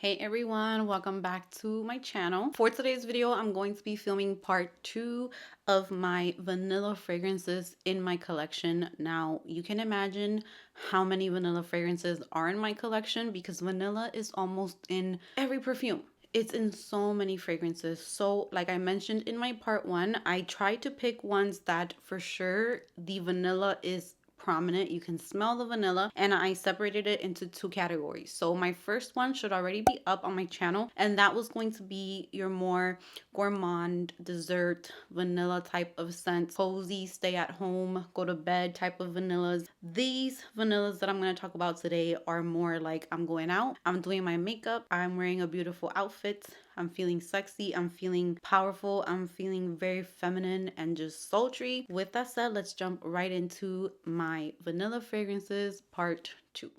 Hey everyone, welcome back to my channel. For today's video, I'm going to be filming part 2 of my vanilla fragrances in my collection. Now, you can imagine how many vanilla fragrances are in my collection because vanilla is almost in every perfume. It's in so many fragrances. So like I mentioned in my part 1, I tried to pick ones that for sure the vanilla is prominent. You can smell the vanilla, and I separated it into 2 categories. So my first one should already be up on my channel, and that was going to be your more gourmand dessert vanilla type of scent, cozy, stay at home, go to bed type of vanillas. These vanillas that I'm going to talk about today are more like I'm going out, I'm doing my makeup, I'm wearing a beautiful outfit, I'm feeling sexy, I'm feeling powerful, I'm feeling very feminine and just sultry. With that said, let's jump right into my vanilla fragrances part 2.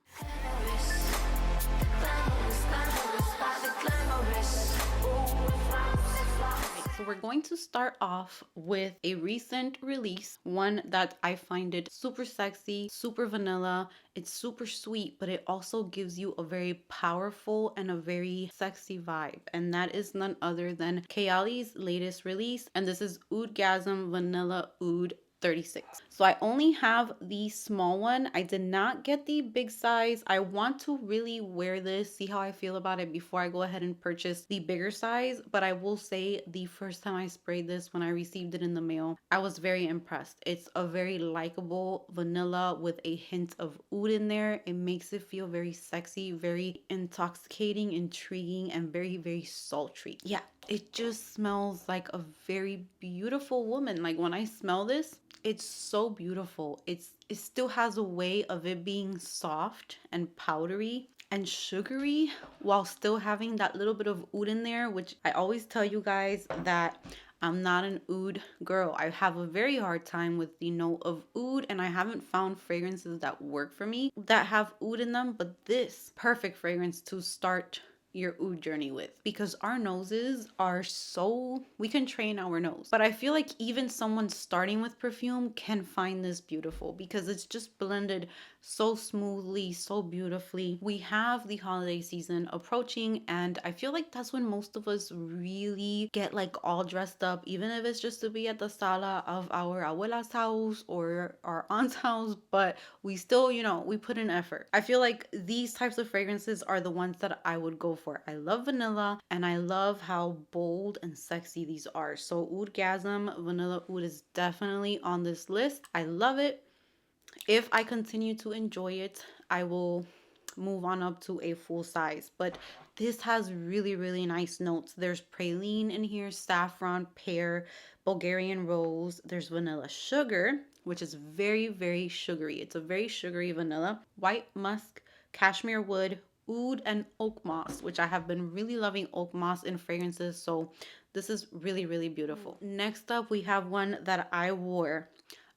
So we're going to start off with a recent release, one that I find it super sexy, super vanilla. It's super sweet, but it also gives you a very powerful and a very sexy vibe. And that is none other than Kayali's latest release. And this is Oudgasm Vanilla Oud 36. So I only have the small one. I did not get the big size. I want to really wear this, see how I feel about it before I go ahead and purchase the bigger size. But I will say the first time I sprayed this, when I received it in the mail, I was very impressed. It's a very likable vanilla with a hint of oud in there. It makes it feel very sexy, very intoxicating, intriguing, and very, very sultry. Yeah, it just smells like a very beautiful woman. Like when I smell this, it's so beautiful. It still has a way of it being soft and powdery and sugary while still having that little bit of oud in there, which I always tell you guys that I'm not an oud girl. I have a very hard time with the note of oud, and I haven't found fragrances that work for me that have oud in them, but this perfect fragrance to start your oud journey with, because our noses are so, we can train our nose, but I feel like even someone starting with perfume can find this beautiful because it's just blended so smoothly, so beautifully. We have the holiday season approaching, and I feel like that's when most of us really get like all dressed up, even if it's just to be at the sala of our abuela's house or our aunt's house, but we still, we put in effort. I feel like these types of fragrances are the ones that I would go for. I love vanilla, and I love how bold and sexy these are. So Oudgasm Vanilla Oud is definitely on this list. I love it. If I continue to enjoy it, I will move on up to a full size. But this has really, really nice notes. There's praline in here, saffron, pear, Bulgarian rose. There's vanilla sugar, which is very, very sugary. It's a very sugary vanilla. White musk, cashmere wood, oud, and oak moss, which I have been really loving oak moss in fragrances. So this is really, really beautiful. Next up, we have one that I wore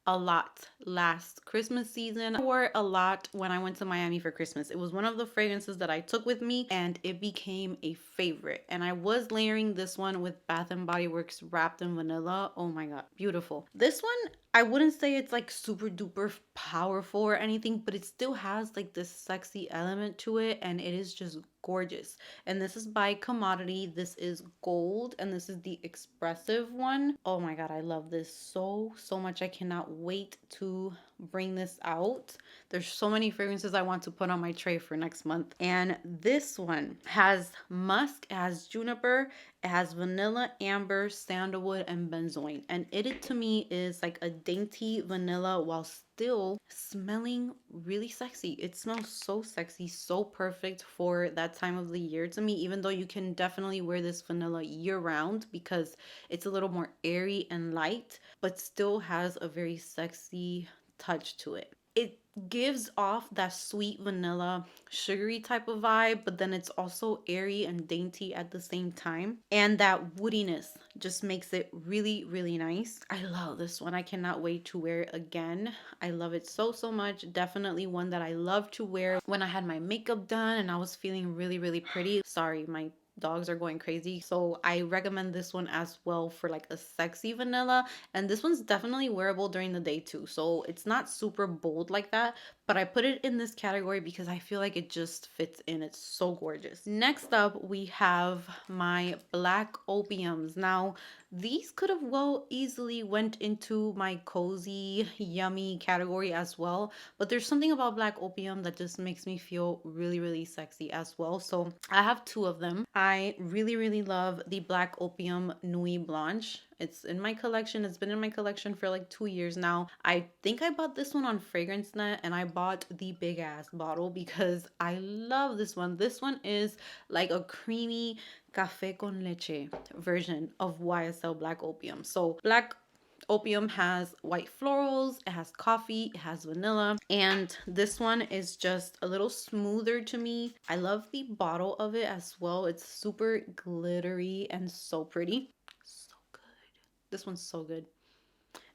a lot last Christmas season. I wore a lot when I went to Miami for Christmas. It was one of the fragrances that I took with me, and it became a favorite. And I was layering this one with Bath and Body Works Wrapped in Vanilla. Oh my god, beautiful. This one, I wouldn't say it's like super duper powerful or anything, but it still has like this sexy element to it, and it is just gorgeous. And this is by Commodity. This is gold, and this is the expressive one. Oh my god, I love this so much. I cannot wait to bring this out. There's so many fragrances I want to put on my tray for next month, and this one has musk, it has juniper, it has vanilla, amber, sandalwood, and benzoin, and it to me is like a dainty vanilla while still smelling really sexy. It smells so sexy, so perfect for that time of the year to me, even though you can definitely wear this vanilla year round because it's a little more airy and light, but still has a very sexy touch to it. It gives off that sweet vanilla sugary type of vibe, but then it's also airy and dainty at the same time, and that woodiness just makes it really, really nice. I love this one. I cannot wait to wear it again. I love it so much. Definitely one that I love to wear when I had my makeup done and I was feeling really, really pretty. Sorry, my dogs are going crazy. So I recommend this one as well for like a sexy vanilla. And this one's definitely wearable during the day too. So it's not super bold like that, but I put it in this category because I feel like it just fits in. It's so gorgeous. Next up, we have my black opiums. Now, these could have well easily went into my cozy, yummy category as well, but there's something about black opium that just makes me feel really, really sexy as well. So I have two of them. I really, really love the black opium NUIT Blanche. It's in my collection. It's been in my collection for like 2 years now. I think I bought this one on Fragrance Net, and I bought the big ass bottle because I love this one. This one is like a creamy café con leche version of YSL Black Opium. So Black Opium has white florals, it has coffee, it has vanilla, and this one is just a little smoother to me. I love the bottle of it as well. It's super glittery and so pretty. So good. This one's so good.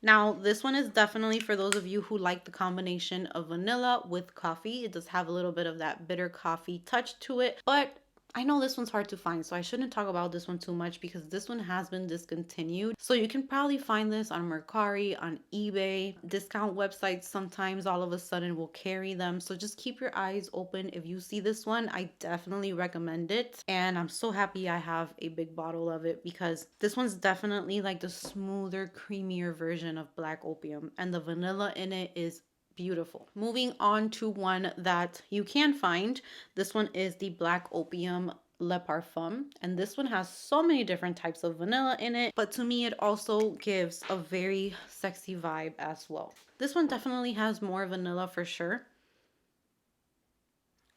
Now, this one is definitely for those of you who like the combination of vanilla with coffee. It does have a little bit of that bitter coffee touch to it, but I know this one's hard to find, so I shouldn't talk about this one too much because this one has been discontinued. So you can probably find this on Mercari, on eBay. Discount websites sometimes all of a sudden will carry them. So just keep your eyes open. If you see this one, I definitely recommend it. And I'm so happy I have a big bottle of it because this one's definitely like the smoother, creamier version of Black Opium. And the vanilla in it is beautiful. Moving on to one that you can find. This one is the Black Opium Le Parfum, and this one has so many different types of vanilla in it, but to me it also gives a very sexy vibe as well. This one definitely has more vanilla for sure.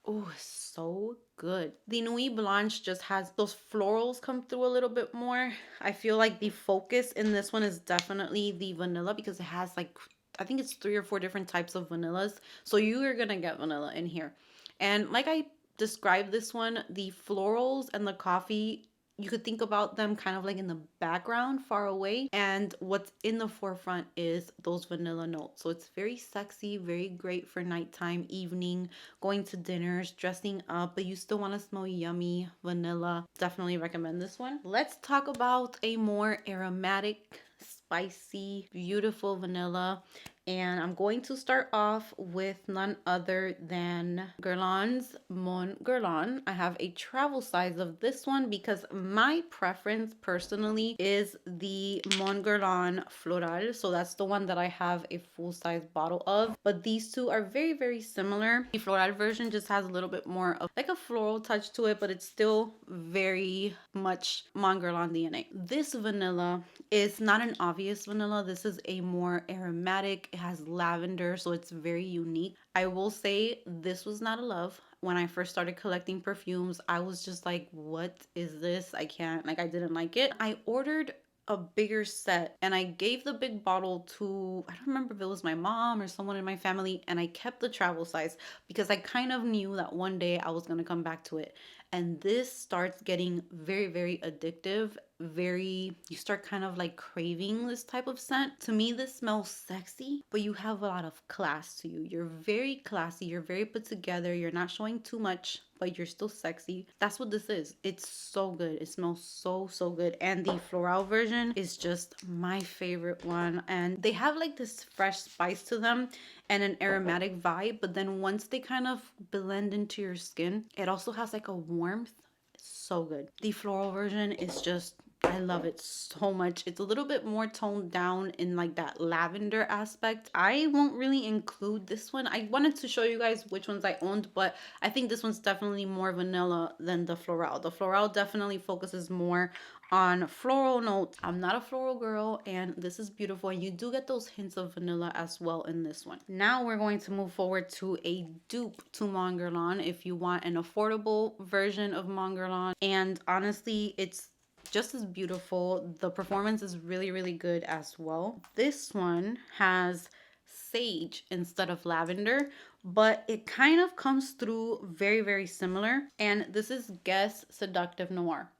Oh, so good. The Nuit Blanche just has those florals come through a little bit more. I feel like the focus in this one is definitely the vanilla because it has like, I think it's 3 or 4 different types of vanillas. So you are gonna get vanilla in here. And like I described this one, the florals and the coffee, you could think about them kind of like in the background far away, and what's in the forefront is those vanilla notes. So it's very sexy, very great for nighttime, evening, going to dinners, dressing up, but you still want to smell yummy vanilla. Definitely recommend this one. Let's talk about a more aromatic, spicy, beautiful vanilla. And I'm going to start off with none other than Guerlain's Mon Guerlain. I have a travel size of this one because my preference personally is the Mon Guerlain Floral. So that's the one that I have a full size bottle of. But these two are very, very similar. The Floral version just has a little bit more of like a floral touch to it, but it's still very much Mon Guerlain DNA. This vanilla is not an obvious vanilla. This is a more aromatic. It has lavender, so it's very unique. I will say this was not a love. When I first started collecting perfumes, I was just like, what is this? I can't, like, I didn't like it. I ordered a bigger set and I gave the big bottle to, I don't remember if it was my mom or someone in my family, and I kept the travel size because I kind of knew that one day I was going to come back to it. And this starts getting very, very addictive. You start kind of like craving this type of scent. To me, this smells sexy, but you have a lot of class to you. You're very classy, you're very put together, you're not showing too much, but you're still sexy. That's what this is. It's so good. It smells so, so good. And the floral version is just my favorite one. And they have like this fresh spice to them and an aromatic vibe, but then once they kind of blend into your skin, it also has like a warmth. It's so good. The floral version is just, I love it so much. It's a little bit more toned down in like that lavender aspect. I won't really include this one. I wanted to show you guys which ones I owned, but I think this one's definitely more vanilla than the floral. The floral definitely focuses more on floral notes. I'm not a floral girl, and this is beautiful, and you do get those hints of vanilla as well in this one. Now we're going to move forward to a dupe to Mon Guerlain if you want an affordable version of Mon Guerlain. And honestly, it's just as beautiful. The performance is really, really good as well. This one has sage instead of lavender, but it kind of comes through very, very similar. And this is Guess Seductive Noir.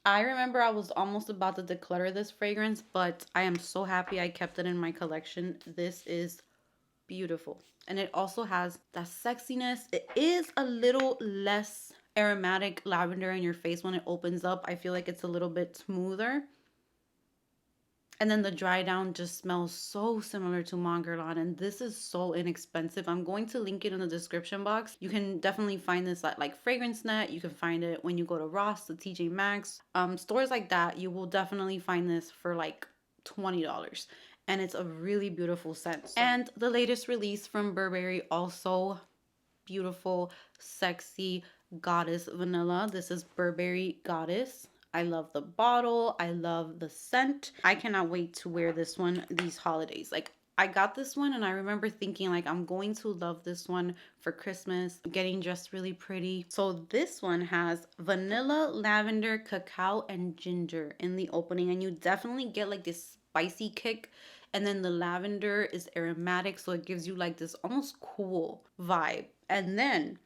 I remember I was almost about to declutter this fragrance, but I am so happy I kept it in my collection. This is beautiful. And it also has that sexiness. It is a little less aromatic lavender in your face when it opens up. I feel like it's a little bit smoother. And then the dry down just smells so similar to Mont Guerlain, and this is so inexpensive. I'm going to link it in the description box. You can definitely find this at like Fragrance Net. You can find it when you go to Ross, the TJ Maxx, stores like that. You will definitely find this for like $20, and it's a really beautiful scent. And the latest release from Burberry, also beautiful, sexy Goddess Vanilla. This is Burberry Goddess. I love the bottle. I love the scent. I cannot wait to wear this one these holidays. Like, I got this one and I remember thinking like, I'm going to love this one for Christmas, getting dressed really pretty. So this one has vanilla, lavender, cacao, and ginger in the opening, and you definitely get like this spicy kick. And then the lavender is aromatic, so it gives you like this almost cool vibe. And then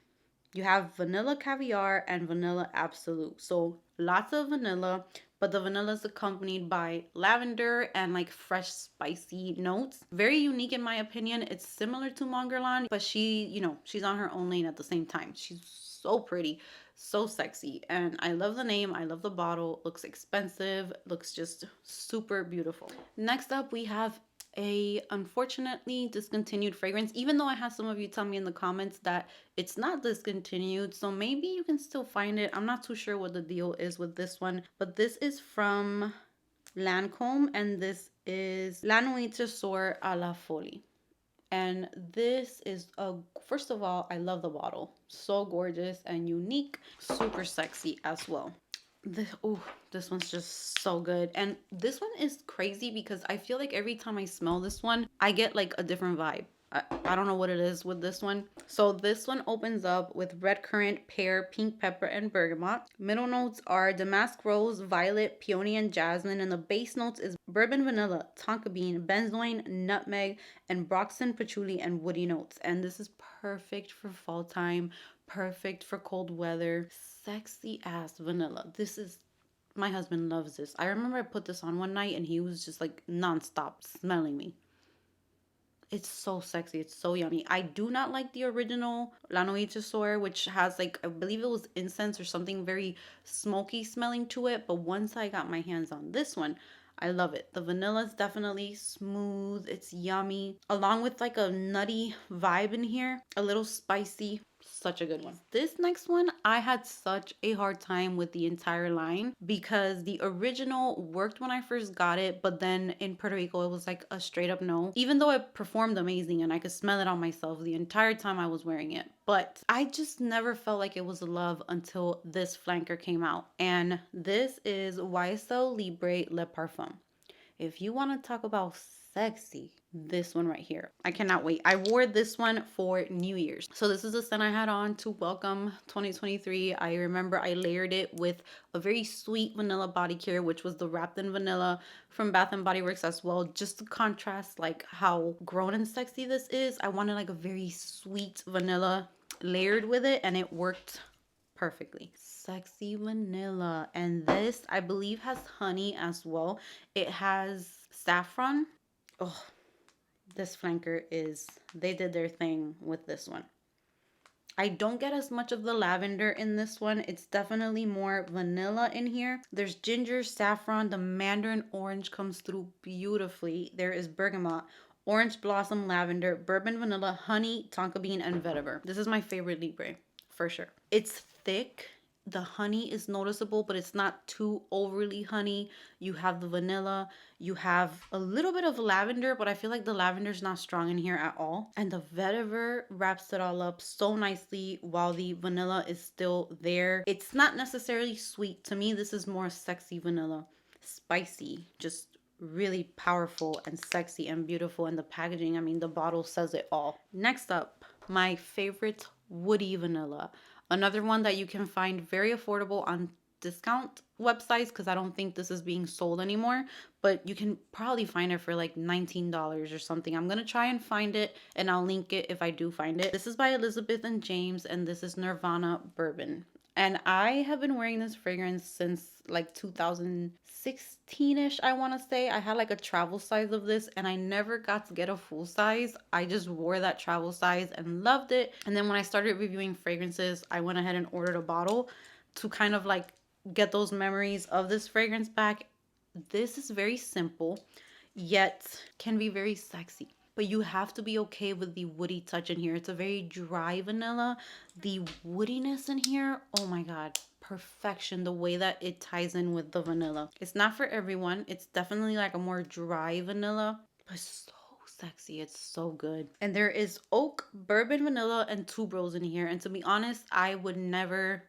you have vanilla caviar and vanilla absolute. So lots of vanilla, but the vanilla is accompanied by lavender and like fresh spicy notes. Very unique in my opinion. It's similar to Mont Guerlain, but she, you know, she's on her own lane at the same time. She's so pretty, so sexy, and I love the name. I love the bottle. Looks expensive, looks just super beautiful. Next up, we have a unfortunately discontinued fragrance, even though I had some of you tell me in the comments that it's not discontinued, so maybe you can still find it. I'm not too sure what the deal is with this one, but this is from Lancome, and this is La Nuit Sort à la Folie. And this is first of all, I love the bottle. So gorgeous and unique, super sexy as well. This one's just so good. And this one is crazy because I feel like every time I smell this one, I get like a different vibe. I don't know what it is with this one. So this one opens up with red currant, pear, pink pepper, and bergamot. Middle notes are damask rose, violet, peony, and jasmine. And the base notes is bourbon vanilla, tonka bean, benzoin, nutmeg, and Broxton patchouli and woody notes. And this is perfect for fall time, perfect for cold weather. Sexy ass vanilla. This is, my husband loves this. I remember I put this on one night and he was just like nonstop smelling me. It's so sexy. It's so yummy. I do not like the original La Nuit Sort, which has like, I believe it was incense or something very smoky smelling to it. But once I got my hands on this one, I love it. The vanilla is definitely smooth. It's yummy. Along with like a nutty vibe in here. A little spicy. Such a good one. This next one, I had such a hard time with the entire line because the original worked when I first got it, but then in Puerto Rico, it was like a straight up no. Even though it performed amazing and I could smell it on myself the entire time I was wearing it. But I just never felt like it was a love until this flanker came out. And this is YSL Libre Le Parfum. If you want to talk about sexy, this one right here. I cannot wait. I wore this one for New Year's. So this is the scent I had on to welcome 2023. I remember I layered it with a very sweet vanilla body care, which was the Wrapped in Vanilla from Bath and Body Works as well. Just to contrast like how grown and sexy this is. I wanted like a very sweet vanilla layered with it, and it worked perfectly. Sexy vanilla. And this, I believe, has honey as well. It has saffron. Oh, this flanker is, they did their thing with this one. I don't get as much of the lavender in this one. It's definitely more vanilla in here. There's ginger, saffron, the mandarin orange comes through beautifully. There is bergamot, orange blossom, lavender, bourbon vanilla, honey, tonka bean, and vetiver. This is my favorite Libre, for sure. It's thick. The honey is noticeable, but it's not too overly honey. You have the vanilla. You have a little bit of lavender, but I feel like the lavender is not strong in here at all. And the vetiver wraps it all up so nicely while the vanilla is still there. It's not necessarily sweet. To me, this is more sexy vanilla. Spicy, just really powerful and sexy and beautiful. And the packaging, I mean, the bottle says it all. Next up, my favorite woody vanilla. Another one that you can find very affordable on discount websites, because I don't think this is being sold anymore, but you can probably find it for like $19 or something. I'm going to try and find it and I'll link it if I do find it. This is by Elizabeth and James, and this is Nirvana Bourbon. And I have been wearing this fragrance since like 2016-ish, I want to say. I had like a travel size of this and I never got to get a full size. I just wore that travel size and loved it. And then when I started reviewing fragrances, I went ahead and ordered a bottle to kind of like get those memories of this fragrance back. This is very simple, yet can be very sexy. But you have to be okay with the woody touch in here. It's a very dry vanilla. The woodiness in here, oh my God, perfection. The way that it ties in with the vanilla. It's not for everyone. It's definitely like a more dry vanilla, but so sexy. It's so good. And there is oak, bourbon, vanilla, and tuberose in here. And to be honest, I would never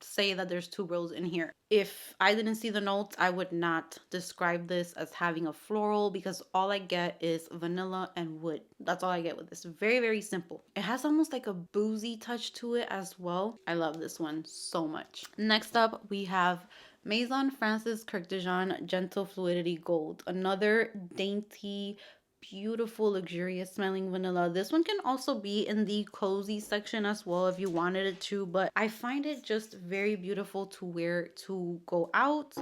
say that there's tuberose in here. If I didn't see the notes, I would not describe this as having a floral because all I get is vanilla and wood. That's all I get with this. Very, very simple. It has almost like a boozy touch to it as well. I love this one so much. Next up, we have Maison Francis Kirk de Jean Gentle Fluidity Gold. Another dainty, beautiful, luxurious smelling vanilla. This one can also be in the cozy section as well if you wanted it to, but I find it just very beautiful to wear to go out.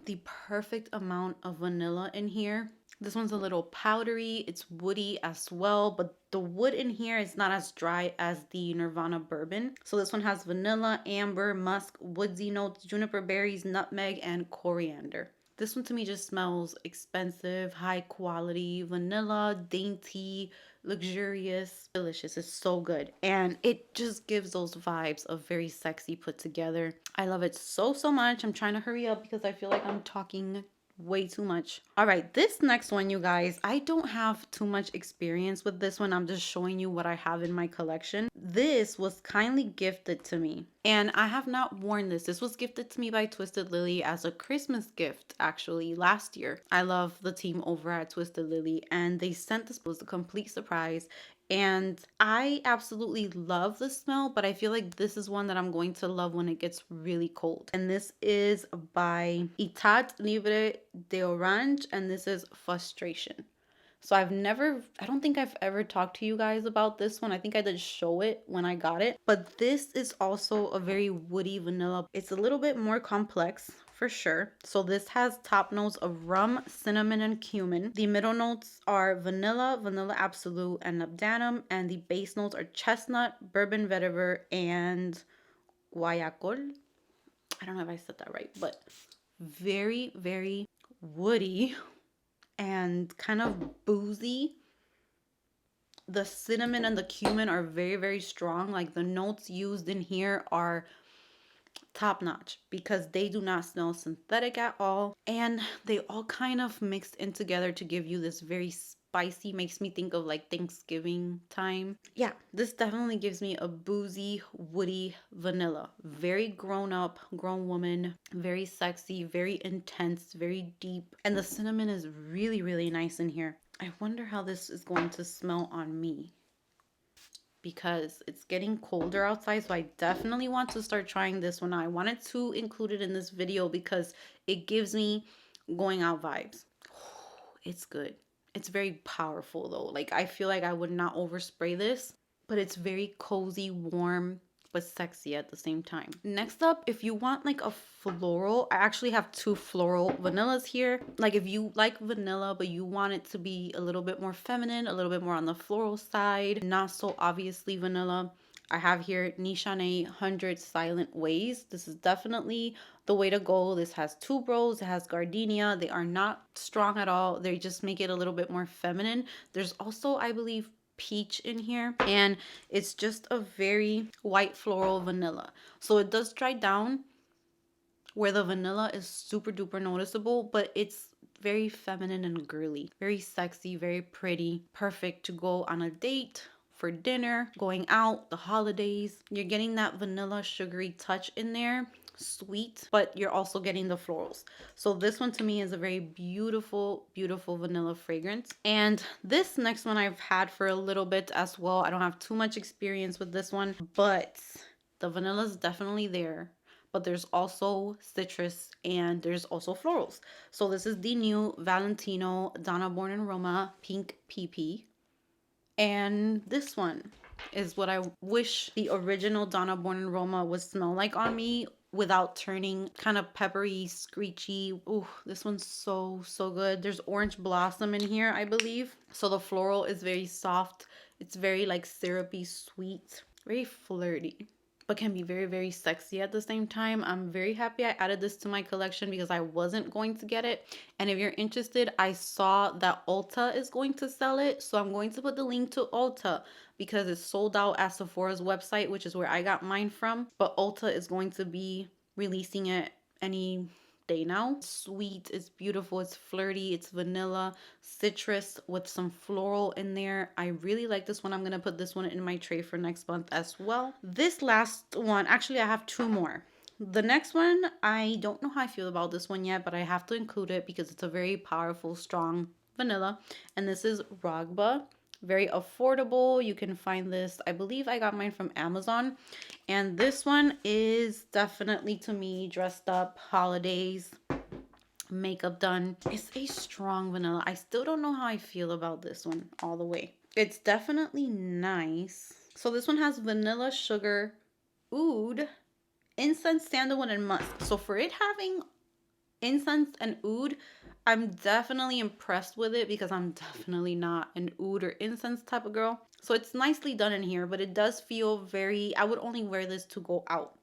The perfect amount of vanilla in here. This one's a little powdery. It's woody as well, but the wood in here is not as dry as the Nirvana bourbon. So this one has vanilla, amber, musk, woodsy notes, juniper berries, nutmeg, and coriander. This one to me just smells expensive, high quality, vanilla, dainty, luxurious, delicious. It's so good. And it just gives those vibes of very sexy put together. I love it so, so much. I'm trying to hurry up because I feel like I'm talking way too much. All right, this next one, you guys, I don't have too much experience with this one. I'm just showing you what I have in my collection. This was kindly gifted to me and I have not worn this. This was gifted to me by Twisted Lily as a Christmas gift actually last year. I love the team over at Twisted Lily and they sent this. It was a complete surprise. And I absolutely love the smell, but I feel like this is one that I'm going to love when it gets really cold. And this is by Etat Libre de Orange, and this is Frustration. So I don't think I've ever talked to you guys about this one. I think I did show it when I got it. But this is also a very woody vanilla. It's a little bit more complex for sure. So this has top notes of rum, cinnamon, and cumin. The middle notes are vanilla, vanilla absolute, and labdanum. And the base notes are chestnut, bourbon vetiver, and guayacol. I don't know if I said that right, but very, very woody and kind of boozy. The cinnamon and the cumin are very, very strong. Like the notes used in here are top notch because they do not smell synthetic at all. And they all kind of mixed in together to give you this very spicy, makes me think of like Thanksgiving time. Yeah, this definitely gives me a boozy, woody vanilla. Very grown up, grown woman, very sexy, very intense, very deep. And the cinnamon is really, really nice in here. I wonder how this is going to smell on me because it's getting colder outside, so I definitely want to start trying this one out. I wanted to include it in this video because it gives me going out vibes. It's good. It's very powerful though. Like I feel like I would not overspray this, but it's very cozy, warm, but sexy at the same time. Next up, if you want like a floral, I actually have two floral vanillas here. Like if you like vanilla, but you want it to be a little bit more feminine, a little bit more on the floral side, not so obviously vanilla, I have here Nishane 100 Silent Ways. This is definitely the way to go. This has tuberose, it has gardenia. They are not strong at all. They just make it a little bit more feminine. There's also, I believe, peach in here, and it's just a very white floral vanilla. So it does dry down where the vanilla is super duper noticeable, but it's very feminine and girly, very sexy, very pretty, perfect to go on a date, for dinner, going out, the holidays. You're getting that vanilla sugary touch in there, sweet, but you're also getting the florals. So this one to me is a very beautiful, beautiful vanilla fragrance. And this next one I've had for a little bit as well. I don't have too much experience with this one, but the vanilla is definitely there. But there's also citrus and there's also florals. So this is the new Valentino Donna Born and Roma Pink PP. And this one, is what I wish the original Donna Born aroma would smell like on me without turning kind of peppery, screechy. Ooh, this one's so, so good. There's orange blossom in here, I believe. So the floral is very soft. It's very like syrupy, sweet, very flirty, but can be very, very sexy at the same time. I'm very happy I added this to my collection because I wasn't going to get it. And if you're interested, I saw that Ulta is going to sell it. So I'm going to put the link to Ulta because it's sold out at Sephora's website, which is where I got mine from. But Ulta is going to be releasing it any day now. Sweet, it's beautiful, it's flirty, it's vanilla, citrus with some floral in there. I really like this one. I'm gonna put this one in my tray for next month as well. This last one, actually I have two more. The next one, I don't know how I feel about this one yet, but I have to include it because it's a very powerful, strong vanilla. And this is Ragba. Very affordable. You can find this, I believe I got mine from Amazon. And this one is definitely, to me, dressed up, holidays, makeup done. It's a strong vanilla. I still don't know how I feel about this one all the way. It's definitely nice. So this one has vanilla, sugar, oud, incense, sandalwood, and musk. So for it having incense and oud, I'm definitely impressed with it because I'm definitely not an oud or incense type of girl. So it's nicely done in here, but it does feel very, I would only wear this to go out.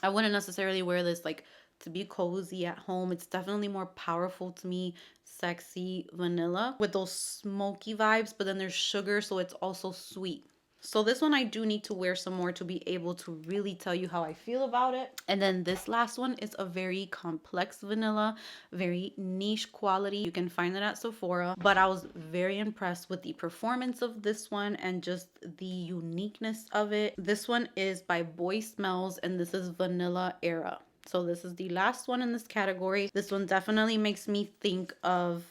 I wouldn't necessarily wear this like to be cozy at home. It's definitely more powerful to me, sexy vanilla with those smoky vibes, but then there's sugar, so it's also sweet. So this one I do need to wear some more to be able to really tell you how I feel about it. And then this last one is a very complex vanilla, very niche quality. You can find it at Sephora, but I was very impressed with the performance of this one and just the uniqueness of it. This one is by Boy Smells, and this is Vanilla Era. So this is the last one in this category. This one definitely makes me think of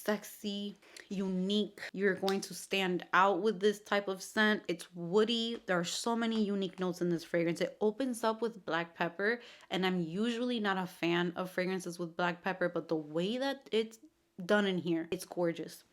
sexy, unique. You're going to stand out with this type of scent. It's woody. There are so many unique notes in this fragrance. It opens up with black pepper, and I'm usually not a fan of fragrances with black pepper, but the way that it's done in here, it's gorgeous.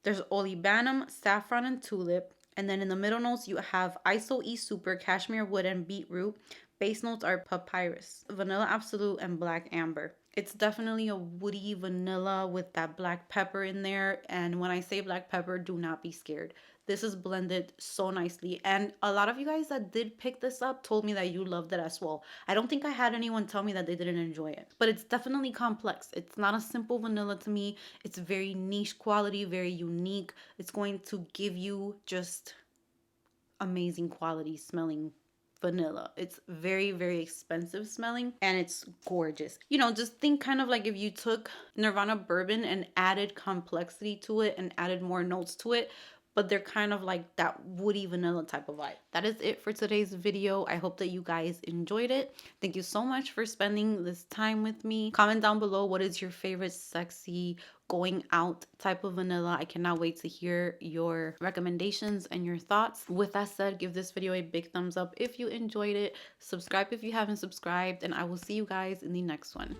There's olibanum, saffron, and tulip. And then in the middle notes, you have ISO E Super, cashmere wood, and beetroot. Base notes are papyrus, vanilla absolute, and black amber. It's definitely a woody vanilla with that black pepper in there. And when I say black pepper, do not be scared. This is blended so nicely. And a lot of you guys that did pick this up told me that you loved it as well. I don't think I had anyone tell me that they didn't enjoy it. But it's definitely complex. It's not a simple vanilla to me. It's very niche quality, very unique. It's going to give you just amazing quality smelling vanilla. It's very, very expensive smelling, and it's gorgeous. You know, just think kind of like if you took Nirvana bourbon and added complexity to it and added more notes to it, but they're kind of like that woody vanilla type of vibe. That is it for today's video. I hope that you guys enjoyed it. Thank you so much for spending this time with me. Comment down below what is your favorite sexy going out type of vanilla. I cannot wait to hear your recommendations and your thoughts. With that said, give this video a big thumbs up if you enjoyed it. Subscribe if you haven't subscribed, and I will see you guys in the next one.